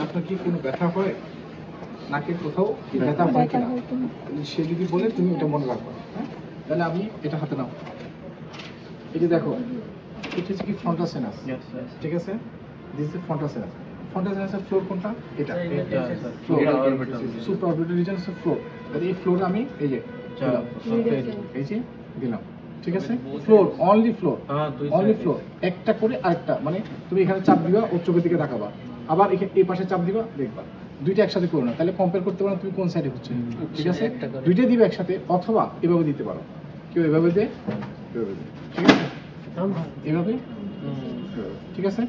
আপনার কি কোনো ব্যথা হয়, নাকে কোথাও ব্যথা হয় কিনা, সে যদি বলে তুমি এটা মনে রাখো, হ্যাঁ? তাহলে আমি এটা হাতে নাও, এই যে দেখো এটা হচ্ছে কি ফ্রন্টাল সিনাস, ঠিক আছে? This is frontal sinus. Frontal সিনাসের ফ্লোর কোনটা? এটা সুপ্রা অরবিটাল রিজন হচ্ছে ফ্লোর। তাহলে এই ফ্লোরে আমি এই যে এই যে দিলাম, ঠিক আছে? Floor, only floor, only floor. একটা করে আরেকটা, মানে তুমি এখানে চাপ দিবা, ওর চোখের দিকে তাকাবা, আবার এখানে এই পাশে চাপ দিবা, দেখবা। দুইটা একসাথে করো না, তাহলে কম্পেয়ার করতে পারো তুমি কোন সাইডে হচ্ছে, ঠিক আছে? দুইটা দিবে একসাথে, অথবা এভাবে দিতে পারো, কেউ এভাবে দে, এভাবে দে, ঠিক আছে? এভাবে, ঠিক আছে?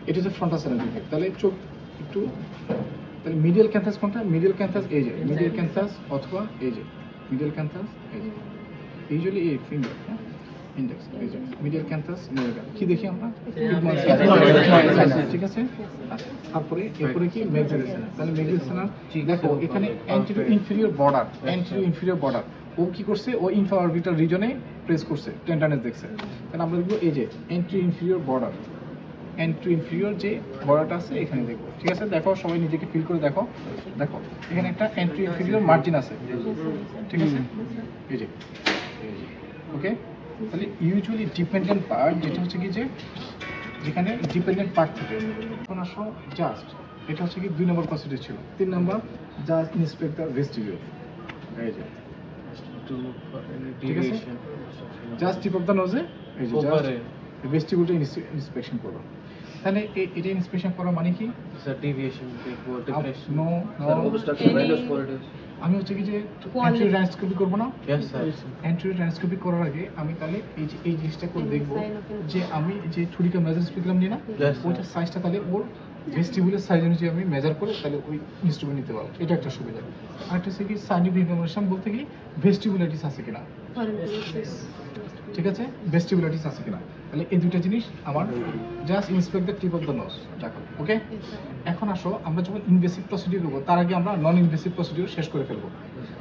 এটা হচ্ছে ফ্রন্টাল সিনাস ডিফেক্ট। তাহলে চোখ একটু, তাহলে মিডিয়াল ক্যান্থাস কোনটা? মিডিয়াল ক্যান্থাস এই যে মিডিয়াল ক্যান্থাস, অথবা এই যে মিডিয়াল ক্যান্থাস, এই যে ইউজুয়ালি এই ফিঙ্গার, ইন্ডেক্স, এই যে মিডিয়াল ক্যান্থাস, কি দেখি আমরা, ঠিক আছে? তারপরে এরপরে কি মেজর সিনাস। তাহলে মেজর সিনাস দেখো এখানে anterior inferior border, anterior inferior border, ও কি করছে, ও ইনফ্রাঅরবিটাল রিজনে প্রেস করছে, টেন্ডারনেস দেখছে। তাহলে আমরা দেখবো এই যে anterior inferior border, anterior inferior যে বর্ডারটা আছে এখানে দেখবো, ঠিক আছে? দেখো সবাই নিজেকে ফিল করে দেখো, দেখো এখানে একটা অ্যান্টেরিয়র ইনফেরিয়র মার্জিন আছে, ঠিক আছে? এই যে ওকে। তাহলে ইউজুয়ালি ডিপেন্ডেন্ট পার্ট যেটা হচ্ছে কি, যে যেখানে ডিপেন্ডেন্ট পার্ট থেকে এখন আসো জাস্ট, এটা হচ্ছে কি 2 নম্বর প্রসিডিউর ছিল। 3 নম্বর জাস্ট ইন্সপেক্ট দ্য ভেস্টিবিউল, এই যে ঠিক আছে? জাস্ট টিপ অফ দ্য নোজে এই যে জাস্ট ভেস্টিবিউলটা ইন্সপেকশন করো। তাহলে এটা ইন্সপেকশন করা মানে কি? স্যার ডেভিয়েশন, নো আমি হচ্ছে কি যে অ্যান্টেরিয়র ট্রান্সক্রিপি করব না? Yes sir. অ্যান্টেরিয়র ট্রান্সক্রিপি করার আগে আমি তাহলে এই জিনিসটা করে দেখব যে আমি যে ছুরিকা মেজার স্পেকুলাম নিই না, ওইটার সাইজটা তাহলে ওর ভেস্টিবুলের সাইজ অনুযায়ী আমি মেজার করে তাহলে ওই ইনস্ট্রুমেন্ট নিতে পারবো। এটা একটা সুবিধা। আরেকটা হচ্ছে কি সাইন্টিফিক ইনফরমেশন বলতে কি ভেস্টিবুলাইটিস আছে কিনা, ঠিক আছে? ভেস্টিবুলাইটিস আছে কিনা, তাহলে এই দুটো জিনিস আমার just inspect the tip of the nose দেখো, ওকে? এখন আসো আমরা যখন ইনভেসিভ প্রসিডিউর করবো তার আগে আমরা নন ইনভেসিভ প্রসিডিউর শেষ করে ফেলবো।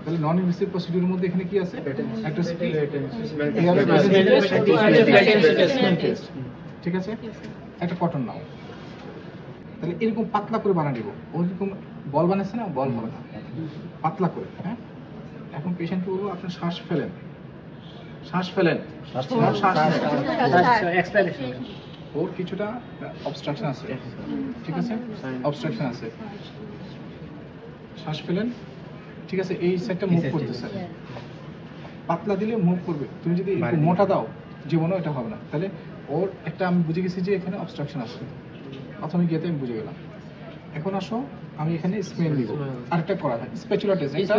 তাহলে নন ইনভেসিভ প্রসিডিউরের মধ্যে এখানে কি আছে? একটা ঠিক আছে, একটা কটন নাও, তাহলে এরকম পাতলা করে বানা দিব, ওরকম বল বানাচ্ছে না, বল হবে না, পাতলা করে, হ্যাঁ? এখন পেশেন্টকে বলবো আপনার শ্বাস ফেলেন, শ্বাস ফেলেন, ওর কিছুটা অবস্ট্রাকশন আছে, ঠিক আছে? অবস্ট্রাকশন আছে, শ্বাস ফেলেন, ঠিক আছে? এই সাইডটা মুভ করতেছে, পাতলা দিলে মুভ করবে। তুমি যদি মোটা দাও জীবনও এটা হবে না। তাহলে ওর একটা আমি বুঝে গেছি যে এখানে অবস্ট্রাকশন আছে, প্রাথমিক ইয়েতে আমি বুঝে গেলাম। এখন আসো আমি এখানে স্মেল দিব, আরেকটা করা হয় স্প্যাচুলা টেস্ট। এটা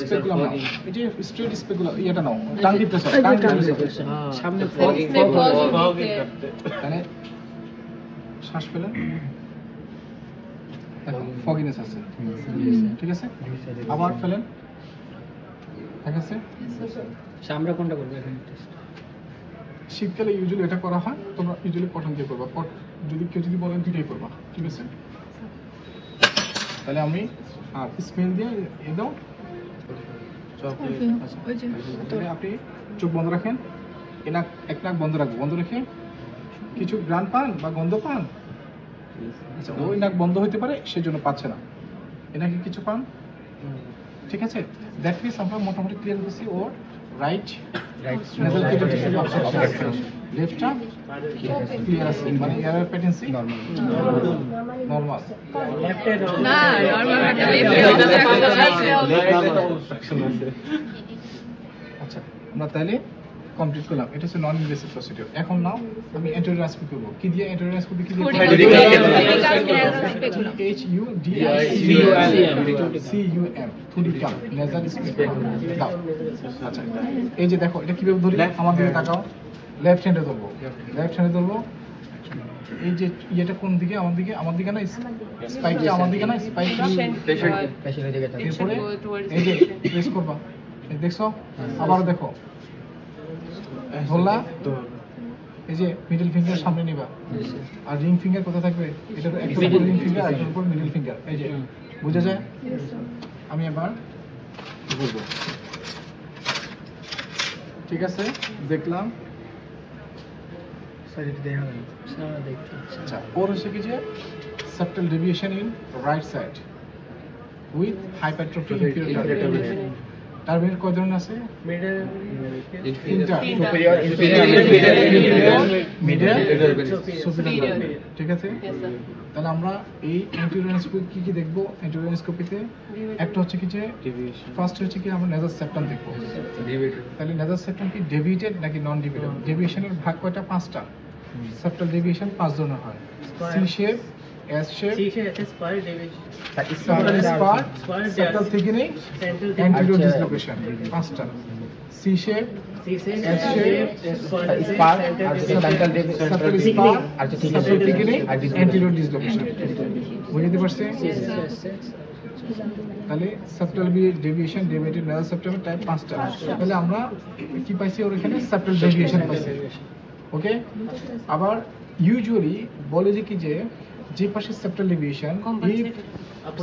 স্পেকুলাম নাও, এই যে স্ট্রেট স্পেকুলা এটা নাও, টাং দি প্রেসার, সামনে তাহলে শ্বাস ফেলেন, ফগিনেস আছে, ঠিক আছে? আবার ফেলেন, ঠিক আছে? আমরা কোনটা করব এখানে টেস্ট? শীতকালে ইউজুয়ালি এটা করা হয়, তোমরা ইউজুয়ালি কটন দিয়ে করবা, যদি কেউ যদি বলেন দুইটাই করবা, ঠিক আছে? তাহলে আমি আর স্মেল দিয়ে এ দাও, তাহলে আপনি চোখ বন্ধ রাখেন, এক নাক বন্ধ রাখবো, বন্ধ রেখে কিছু গ্রান পান বা গন্ধ পান, আচ্ছা ওই নাক বন্ধ হইতে পারে সেজন্য পাচ্ছে না, এনাকে কিছু পান, ঠিক আছে? দ্যাট মিনস আমরা মোটামুটি ক্লিয়ার হয়েছি ওর রাইট নেজাল ক্যাভিটি অবস্ট্রাকশন, লেফটটা ক্লিয়ার আছে, মানে এয়ার প্যাটেন্সি নরমাল, লেফটে না আচ্ছা আমরা তাহলে কমপ্লিট করলাম। এটা হচ্ছে নন ইনভেসিভ প্রসিডিউর। এখন নাও আমি অ্যান্টিওরাসপি করব। কি দিয়ে অ্যান্টিওরাসপি? কি দিয়ে? HUDICUM থুডিকাম নেজাল স্পেকুলাম দাও। আচ্ছা এই যে দেখো এটা কিভাবে ধরি, আমার দিকে তাকাও, লেফট হ্যান্ডে ধরবো, লেফট হ্যান্ডে ধরবো, এই যে ইয়েটা কোন দিকে? আমার দিকে, আমার দিকে না, স্পাইকটা আমার দিকে না, স্পাইকটা পেশেন্টের দিকে তাকাও। এরপরে এই যে প্রেস করবা, এই দেখছো? আবারও দেখো, ধরলা, এই যে মিডল ফিঙ্গার সামনে নিবা, আর রিং ফিঙ্গার কোথায় থাকবে? এটার একটা উপর রিং ফিঙ্গার আর একটার উপর মিডল ফিঙ্গার, এই যে বুঝা যায়? আমি এবার বলবো, ঠিক আছে? দেখলাম স্যার এটা দেখা যাবে স্যার আমরা দেখতে আচ্ছা ওর হচ্ছে কি যে septal deviation in right side with hypertrophy inferior turbinate turbinate কয় ধরনের আছে তিনটা Superior, মিডিয়াল superior. সুপিরিয়র ঠিক আছে Yes, sir. তাহলে আমরা এই অ্যান্টিরিয়র এন্ডোস্কোপি কি কি দেখব অ্যান্টিরিয়র এন্ডোস্কোপিতে একটা হচ্ছে কি যে ফার্স্ট হচ্ছে কি আমরা নেজাল সেপ্টাম দেখব তাহলে নেজাল সেপ্টাম কি ডেভিয়েটেড নাকি নন ডেভিয়েটেড ডেভিয়েশনের ভাগ কয়টা পাঁচটা সেপ্টাল ডেভিয়েশন পাঁচ ধরনের হয় C shape S shape septal spur septal thickening anterior dislocation পাঁচটা C shape S shape spur আর সেন্ট্রাল সেপ্টাল স্পার আর হচ্ছে সেপ্টাল থিকনিং আর অ্যান্টিরিয়র ডিসলোকেশন বুঝতে পারছেন Yes, sir. তাহলে সেপ্টাল ডেভিয়েশন ডেভিয়েটেড নেজাল সেপ্টামের টাইপ পাঁচটা তাহলে আমরা কি পাইছি ওর এখানে সেপ্টাল ডেভিয়েশন পাইছি ওকে আবার ইউজুয়ালি বলে যে কি যে যে পাশে septal deviation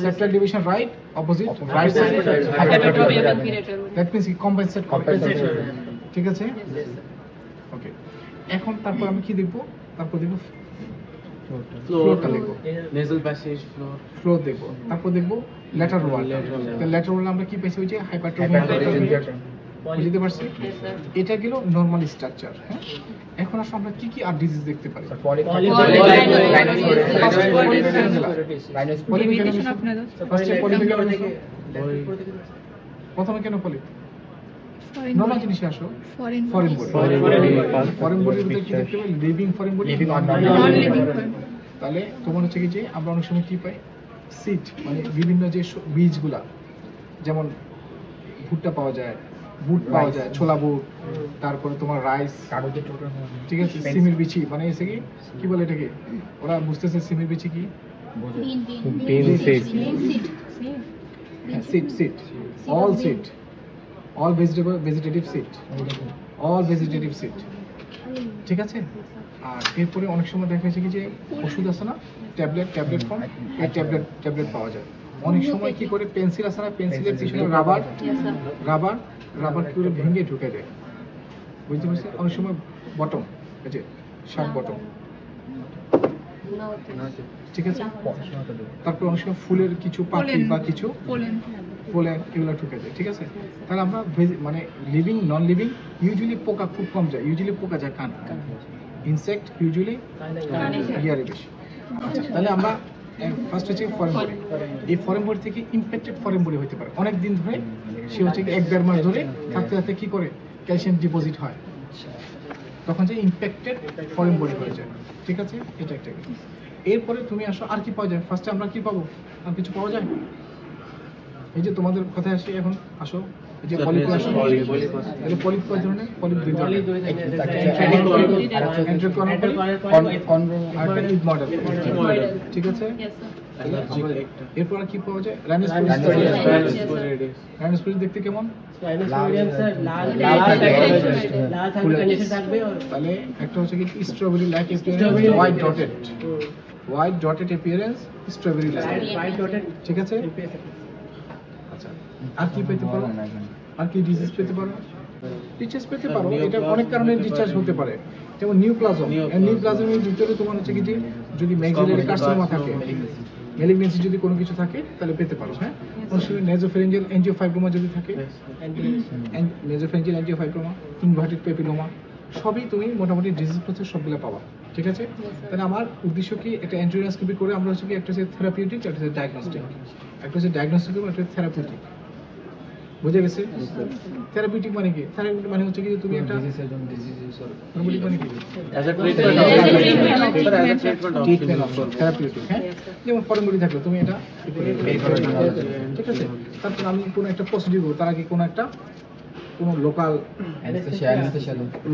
septal deviation right opposite right side Hypertrophy of inferior turbinate. That means কি কম্পেনসেট Compensate করে। ঠিক আছে ওকে এখন তারপর আমি কি দেখব তারপর দেখব ফ্লোরটা দেখব nasal passage floor ফ্লোর দেখব তারপর দেখব ল্যাটারাল ওয়াল ল্যাটারাল ওয়াল আমরা কি পাইছি ওই যে হাইপারট্রফি বুঝতে পারছি Yes, sir. এটা গেল নরমাল স্ট্রাকচার হ্যাঁ এখন আসলে আমরা কি কি আর ডিজিজ দেখতে পারি প্রথমে কেন পলি নরমাল জিনিসে আসো ফরেন বডি ফরেন বডির ভিতরে কি দেখতে পাই লিভিং ফরেন বডি তাহলে তোমার হচ্ছে কি যে আমরা অনেক সময় কি পাই সিড মানে বিভিন্ন যে বীজগুলা যেমন ভুট্টা পাওয়া যায় বুট পাওয়া যায় ছোলা বুট তারপরে তোমার রাইস কাগজের টুকরো ঠিক আছে সিমের বিচি মানে এসে কি কি বলে এটাকে ওরা বুঝতেছে সিমের বিচি কি সিড অল ভেজিটেটিভ সিড ঠিক আছে আর এরপরে অনেক সময় দেখা যাচ্ছে কি যে ওষুধ আছে না ট্যাবলেট ফর্ম এই ট্যাবলেট পাওয়া যায় অনেক সময় কি করে পেন্সিল আছে না পেন্সিলের পিছনে রাবার Yes, sir. রাবার কি করে ভেঙে ঢুকে দেয় বুঝতে পারছি অনেক সময় বটম এই যে sharp bottom Now it is. ঠিক আছে তারপর অনেক সময় ফুলের কিছু পাপড়ি বা কিছু পোলেন এগুলো ঢুকে যায় ঠিক আছে তাহলে আমরা মানে লিভিং নন লিভিং ইউজুয়ালি পোকা খুব কম যায় ইউজুয়ালি পোকা যায় কান ইনসেক্ট ইউজুয়ালি ইয়ারে বেশি আচ্ছা তাহলে আমরা ফার্স্ট হচ্ছে ফরেন বডি এই ফরেন বডি থেকে ইনফেক্টেড ফরেন বডি হতে পারে অনেক দিন ধরে সে হচ্ছে কি 1-1.5 মাস ধরে থাকতে থাকতে কি করে ক্যালসিয়াম ডিপোজিট হয় তখন যে ইনফেক্টেড ফরেন বডি হয়ে যায় ঠিক আছে এটা একটা এরপরে তুমি আসো আর কি পাওয়া যায় ফার্স্টে আমরা কি পাবো আর কিছু পাওয়া যায় এই যে তোমাদের কথায় আসি এখন আসো এই যে পলিপ আসো তাহলে পলিপ কয় ধরনের পলিপ দুই ধরনের মডেল ঠিক আছে Yes, sir. এরপর আর কি পাওয়া যায় রাইনোস্পোরিস দেখতে কেমন তাহলে একটা হচ্ছে কি strawberry like appearance white dotted appearance strawberry like ঠিক আছে আচ্ছা আর কি পেতে পারো আর কি ডিজিজ পেতে পারো ডিচার্জ পেতে পারো এটা অনেক কারণে ডিচার্জ হতে পারে যেমন নিউপ্লাজমের ভিতরে তোমার হচ্ছে কি যে যদি ম্যাক্সিলারি কার্সিনোমা থাকে ম্যালিগন্যান্সি যদি কোনো কিছু থাকে তাহলে পেতে পারো হ্যাঁ অনেক সময় নেজোফেরিঞ্জিয়াল এনজিওফাইব্রোমা যদি থাকে নেজোফেরিঞ্জিয়াল এনজিওফাইব্রোমা ইনভার্টেড পেপিলোমা সবই তুমি মোটামুটি ডিজিজ প্রসেস সবগুলো পাবা ঠিক আছে তাহলে আমার উদ্দেশ্য কি একটা এন্ট্রিওস্কোপি করে আমরা হচ্ছে কি একটা হচ্ছে থেরাপিউটিক একটা হচ্ছে ডায়াগনস্টিক একটা হচ্ছে ডায়াগনস্টিক এবং একটা থেরাপিউটিক বুঝে গেছে থেরাপিউটিক মানে কি থেরাপিউটিক মানে হচ্ছে কি যে তুমি একটা থেরাপিউটিক মানে কি ট্রিটমেন্ট অপশন থেরাপিউটিক হ্যাঁ যেমন ফরেন বডি থাকলে তুমি এটা ঠিক আছে তারপর আমি কোনো একটা প্রসিডিউর করব তার আগে কোনো একটা কোনো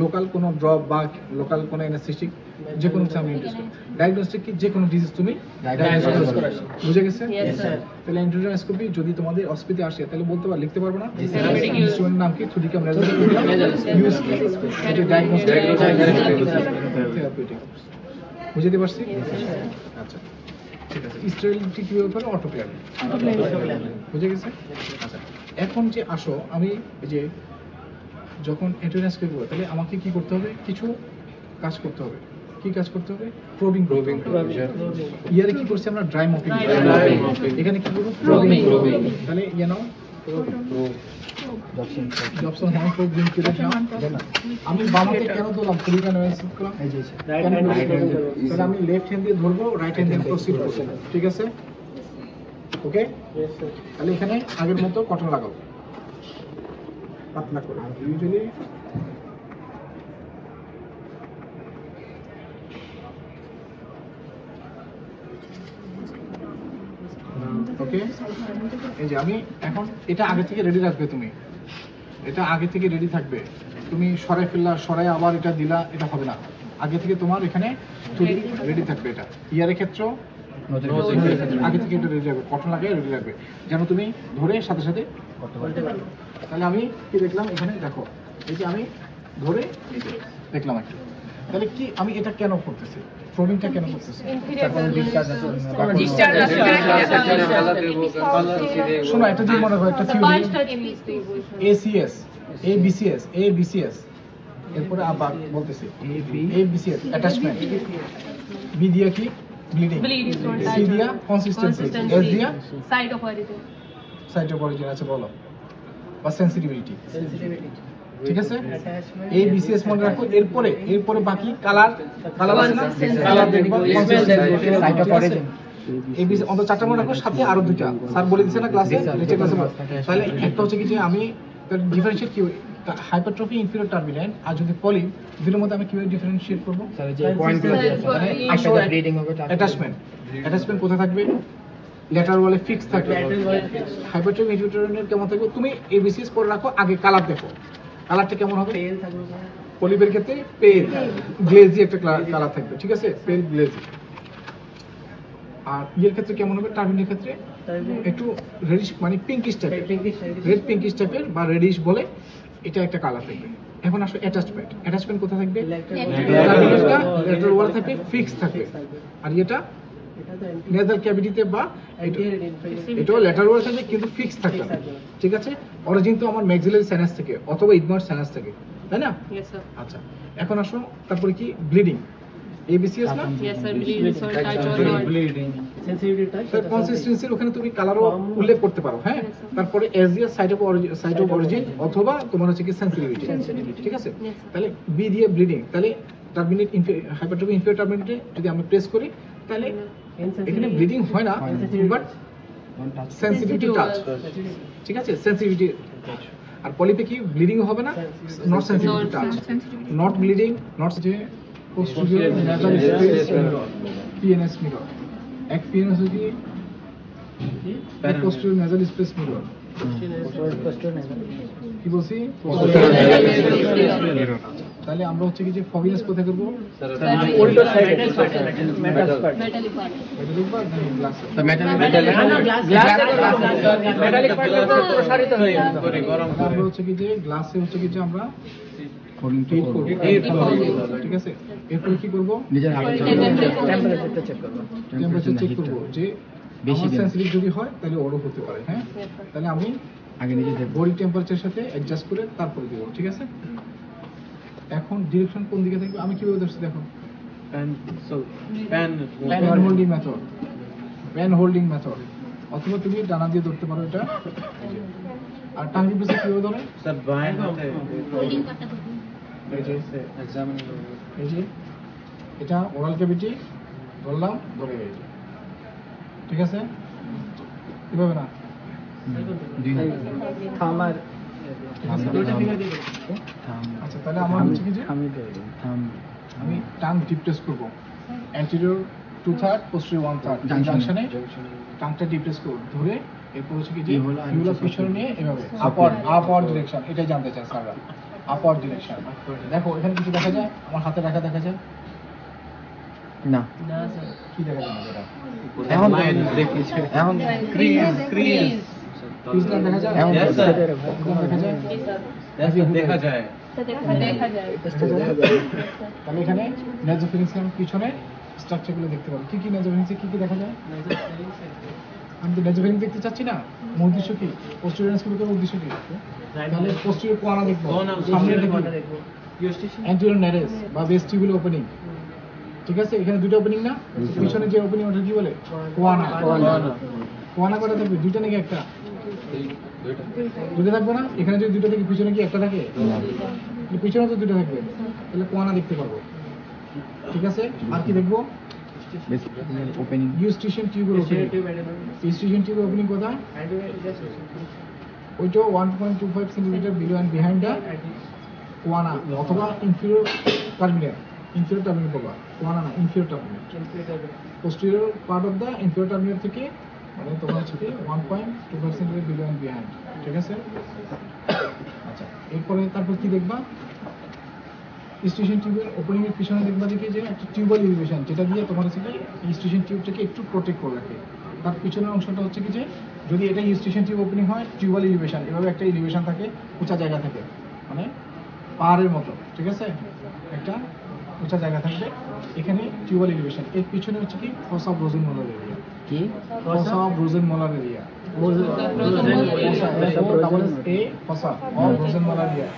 লোকাল কোনো ড্রপ বা লোকাল কোনো অ্যানেস্থেটিক যে কোনো কিছু আমি ইউজ করি ডায়াগনস্টিক কি যে কোনো ডিজিজ তুমি ডায়াগনোস করো বুঝে গেছে Yes, sir. তাহলে এন্ডোস্কোপি যদি তোমাদের অসুবিধা আসে তাহলে বলতে পারো লিখতে পারবো না Therapeutic use. ইনস্ট্রুমেন্ট নাম কি 3D ক্যামেরা ইউজ কি এটা ডায়াগনস্টিক থেরাপিউটিক বুঝতে পারছি আচ্ছা ঠিক আছে স্টেরিলিটি কি ব্যাপারে অটোক্লেভ বুঝে গেছে আচ্ছা এখন যে আসো আমি এই যে যখন এন্ট্রান্স করব তাহলে আমাকে কি করতে হবে কিছু কাজ করতে হবে কি কাজ করতে হবে? Probing Probing. ইয়ারে কি করছি আমরা? Dry mopping. Dry mopping. এখানে কি করব? Probing. Probing. তাহলে ইয়ে নাও জবসন হ্যান্ড প্রব লিংক করে নাও। আমি বামাতে কেন দিলাম? পলিটা অ্যানালাইসিস করলাম। রাইট হ্যান্ড তাহলে আমি লেফট হ্যান্ড দিয়ে ধরবো, রাইট হ্যান্ড দিয়ে প্রসিড করব। ঠিক আছে? ওকে? তাহলে এখানে আগের মতো কটন লাগাবো, পাতলা করে। ইউজুয়ালি ওকে, এই যে আমি এখন এটা আগে থেকে রেডি রাখবে, তুমি এটা আগে থেকে রেডি থাকবে। তুমি সরাই ফেললা, সরাই আবার এটা দিলা, এটা হবে না। আগে থেকে তোমার এখানে রেডি থাকবে। এটা ইয়ারের ক্ষেত্রেও আগে থেকে এটা রেডি রাখবে, কটন লাগিয়ে রেডি রাখবে, যেন তুমি ধরে সাথে সাথে করতে পারো। তাহলে আমি কি দেখলাম এখানে? দেখো, এই যে আমি ধরে এই যে দেখলাম একটা। তাহলে কি আমি এটা কেন করতেছি? প্রবিংটা কেন করতেছি? শোনো, এটা যে মনে করো একটা থিওরি ACS, ABCS, ABCS, এরপরে আবার বলতেছি ABCS অ্যাটাচমেন্ট, B দিয়া কি? ব্লিডিং, C দিয়া কনসিস্টেন্সি, S দিয়া side of origin. Site of origin. আছে বলো, বা সেনসিটিভিটি। সেনসিটিভিটি ঠিক আছে? ABCS মনে রাখো। এরপরে বাকি কালার আছে না? কালার দেখবো, সাইট অফ অরিজিন। ABC অন্তত 4টা মনে রাখো, সাথে আরো 2টা স্যার বলে দিয়েছে না ক্লাসে, নিচে ক্লাসে। তাহলে একটা হচ্ছে কি যে আমি ডিফারেন্সিয়েট কি হাইপারট্রফি, ইনফিরিয়র টার্বিনেন্ট আর যদি পলি, দুটোর মধ্যে আমি কিভাবে ডিফারেন্সিয়েট করব? অ্যাটাচমেন্ট কোথায় থাকবে? ল্যাটারাল ওয়ালে ফিক্স থাকবে। হাইপারট্রফি ইনফিরিয়র কেমন থাকবে? তুমি ABCS পরে রাখো, আগে কালার দেখো, কালারটা কেমন হবে? পেল থাকবে পলিপের ক্ষেত্রে পেল গ্লেজি একটা কালার থাকবে। ঠিক আছে? পেল গ্লেজি। আর ইয়ের ক্ষেত্রে কেমন হবে? টার্বিনের ক্ষেত্রে একটু রেডিশ, মানে পিঙ্কিশ টাইপের, রেড পিঙ্কিশ টাইপের বা রেডিশ বলে, এটা একটা কালার থাকবে। এখন আসো অ্যাটাচমেন্ট কোথায় থাকবে? ল্যাটারাল ওয়াল থাকবে, ফিক্স থাকবে। আর এটা নেজাল ক্যাভিটিতে বা এটাও ল্যাটারাল ওয়াল থাকবে কিন্তু ফিক্স থাকবে না। ঠিক আছে? অরিজিন তো আমার ম্যাক্সিলারি সাইনাস থেকে অথবা ইগমোর সাইনাস থেকে, তাই না? Yes sir. আচ্ছা, এখন আসো তারপরে কি? ব্লিডিং, ABCS না? Yes sir. Bleed is all touch or not. Sensitivity type তার কনসিস্টেন্সির ওখানে তুমি কালারও উল্লেখ করতে পারো। হ্যাঁ, তারপরে S দিয়ে সাইট অফ অরিজিন অথবা তোমার হচ্ছে কি সেনসিটিভিটি। ঠিক আছে? Yes, sir. তাহলে B দিয়ে ব্লিডিং, তাহলে টার্বিনেট হাইপারট্রফি ইনফিরিয়র টার্বিনেটে যদি আমরা প্রেস করি, তাহলে এখানে ব্লিডিং হয় না, বাট সেনসিটিভিটি টাচ। ঠিক আছে? সেনসিটিভিটি। আর পলিপে কি? ব্লিডিং হবে না, not sensitivity touch, not bleeding, not যে posterior nasal space mirror, PNS mirror. এক PNS হচ্ছে কি? Posterior nasal space mirror. কি বলছি? তাহলে আমরা হচ্ছে কি যে ফগিনেস কোথায় করবো? উল্টো সাইডে metal part Metallic part. Metallic বা গ্লাসে? মেটালিক পার্ট তো প্রসারিত হয়ে গেছে আমরা হচ্ছে কি যে গ্লাসে হচ্ছে কি যে আমরা হিট করব। ঠিক আছে? এরপরে কি করব? টেম্পারেচারটা চেক করব টেম্পারেচার চেক করব যে বেশি সেনসিটিভ যদি হয় তাহলে ওরও হতে পারে। হ্যাঁ, Yes sir. তাহলে আমি আগে নিজে বডি টেম্পারেচারের সাথে অ্যাডজাস্ট করে তারপরে দেব। ঠিক আছে? এখন ডিরেকশন কোন দিকে থাকবে আমি কিভাবে ধরছি দেখো? Pan holding method, pan holding method, অথবা তুমি ডানা দিয়ে ধরতে পারো এটা। আর টাঙ্গি প্রেসে কিভাবে ধরে? স্যার বাই হাতে এই যে এটা ওরাল ক্যাভিটি ধরলাম, ধরে গেছে। ঠিক আছে? কিভাবে না? থামার আচ্ছা, তাহলে আমার হচ্ছে কি যে আমি টাং ডিপ টেস্ট করবো, অ্যান্টেরিয়র 2/3 পোস্টেরিয়র 1/3 জাংশনে টাংটা ডিপ টেস্ট করব, ধরে এরপর হচ্ছে কি যে ইউলার পিছনে নিয়ে এভাবে আপওয়ার্ড ডিরেকশন। এটাই জানতে চাই স্যাররা, আপওয়ার্ড ডিরেকশন। দেখো এখানে কিছু দেখা যায়, আমার হাতে রাখা দেখা যায় না কি দেখা যায়? না এখন ক্রিজ পিছলা দেখা যায়, এখন Yes, sir. দেখা যায়, দেখা যায়। দেখা যায়। তাহলে এখানে নেজোফেরিংসের পিছনে স্ট্রাকচারগুলো দেখতে পাবো। কি কি নেজোফেরিংসে কি কি দেখা যায়? আমি তো নেজোফেরিংস দেখতে চাচ্ছি না। মূল উদ্দেশ্য কি? পোস্টেরিয়র স্কুলের উদ্দেশ্য কি? তাহলে পোস্টেরিয়র কোয়ানা দেখবো, সামনে দেখবো অ্যান্টেরিয়র ন্যারেস বা ভেস্টিবুলার ওপেনিং, ঠিক আছে, এখানে দুটো ওপেনিং না, পিছনে যে ওপেনিং ওটা কি বলে? কোয়ানা। কোয়ানা কটা থাকবে? দুইটা নাকি একটা? দুটো থাকবে না? এখানে যদি দুটো থাকে পিছনে কি একটা থাকে? পিছনে তো দুটো থাকবে, তাহলে কোয়ানা দেখতে পারবো। ঠিক আছে, আর কি দেখবো? ওপেনিং ইউস্টিশন টিউবের ওপেনিং। ইউস্টিশন টিউবের ওপেনিং কোথায়? ওইটা 1.25 centimetre below and behind the choana অথবা ইনফিরিয়র টার্মিনাল। ইনফিরিয়র টার্মিনাল বলবা, কোয়ানা না, inferior terminal. Posterior part of the inferior terminal থেকে মানে তোমার হচ্ছে 1.25 সেন্টিমিটার বিলো অ্যান্ড বিহাইন্ড। ঠিক আছে, আচ্ছা এরপরে তারপর কি দেখবা? স্টেশন টিউবের ওপেনিং এর পিছনে দেখবা দেখি যে একটা টিউবাল এলিভেশন, যেটা দিয়ে তোমার হচ্ছে স্টেশন টিউবটাকে একটু প্রোটেক্ট করে রাখে। তার পিছনের অংশটা হচ্ছে কি যে যদি এটা স্টেশন টিউব ওপেনিং হয়, টিউবাল এলিভেশন এভাবে একটা এলিভেশন থাকে, উঁচা জায়গা থাকে, মানে পাহাড়ের মতো। ঠিক আছে, একটা উঁচা জায়গা থাকবে, এখানে টিউবাল এলিভেশন। এর পিছনে হচ্ছে কি ফসা ব্রোজেন মোলার এরিয়া। কি ফসা ব্রোজেন মোলার এরিয়া। ফসা ব্রোজেন মোলার এরিয়া।